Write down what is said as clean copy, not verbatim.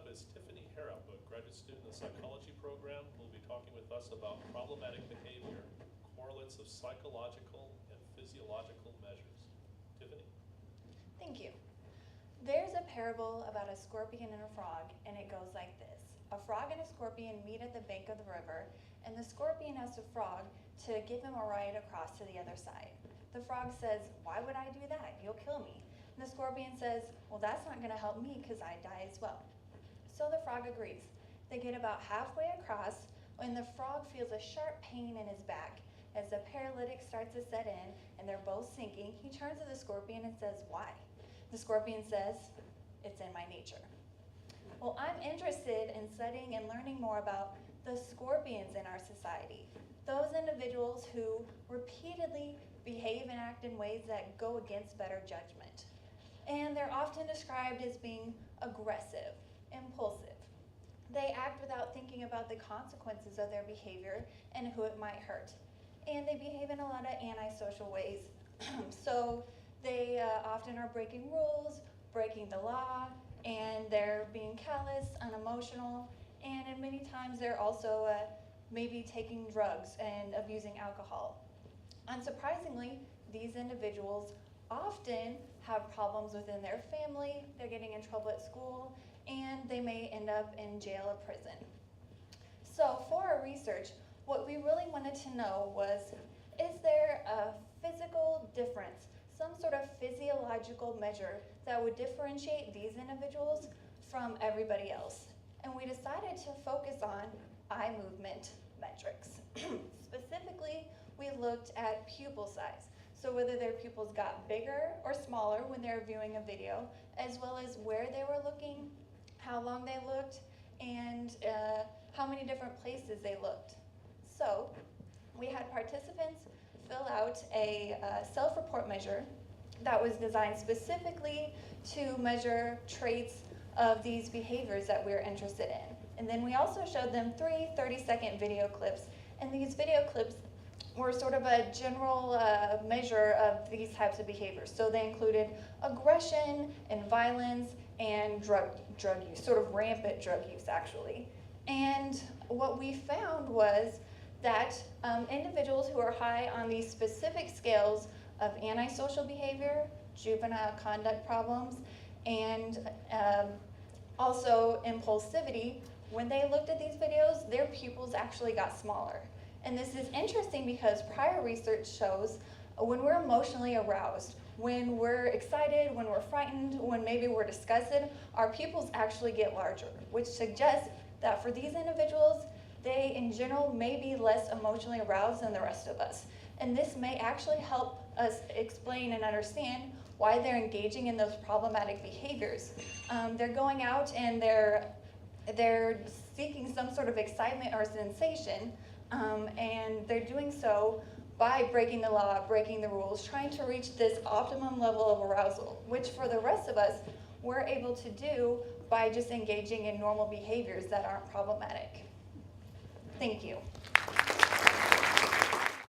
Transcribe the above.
up is Tiffany Harrop, a graduate student in the psychology program, who will be talking with us about problematic behavior, correlates of psychological and physiological measures. Tiffany? Thank you. There's a parable about a scorpion and a frog, and it goes like this. A frog and a scorpion meet at the bank of the river, and the scorpion asks the frog to give him a ride across to the other side. The frog says, "Why would I do that? You'll kill me." And the scorpion says, "Well, that's not going to help me because I die as well." So the frog agrees. They get about halfway across when the frog feels a sharp pain in his back. As the paralytic starts to set in and they're both sinking, he turns to the scorpion and says, "Why?" The scorpion says, "It's in my nature." Well, I'm interested in studying and learning more about the scorpions in our society, those individuals who repeatedly behave and act in ways that go against better judgment. And they're often described as being aggressive, impulsive. They act without thinking about the consequences of their behavior and who it might hurt. And they behave in a lot of antisocial ways. So they often are breaking rules, breaking the law, and they're being callous, unemotional, and many times they're also maybe taking drugs and abusing alcohol. Unsurprisingly, these individuals often have problems within their family, they're getting in trouble at school, and they may end up in jail or prison. So for our research, what we really wanted to know was, is there a physical difference, some sort of physiological measure that would differentiate these individuals from everybody else? And we decided to focus on eye movement metrics. Specifically, we looked at pupil size. So whether their pupils got bigger or smaller when they were viewing a video, as well as where they were looking, how long they looked, and how many different places they looked. So we had participants fill out a self-report measure that was designed specifically to measure traits of these behaviors that we were interested in. And then we also showed them 3 30-second video clips, and these video clips were sort of a general measure of these types of behaviors. So they included aggression and violence and drug use, sort of rampant drug use actually. And what we found was that individuals who are high on these specific scales of antisocial behavior, juvenile conduct problems, and also impulsivity, when they looked at these videos, their pupils actually got smaller. And this is interesting because prior research shows when we're emotionally aroused, when we're excited, when we're frightened, when maybe we're disgusted, our pupils actually get larger, which suggests that for these individuals, they in general may be less emotionally aroused than the rest of us. And this may actually help us explain and understand why they're engaging in those problematic behaviors. They're going out and they're seeking some sort of excitement or sensation, and they're doing so by breaking the law, breaking the rules, trying to reach this optimum level of arousal, which for the rest of us, we're able to do by just engaging in normal behaviors that aren't problematic. Thank you.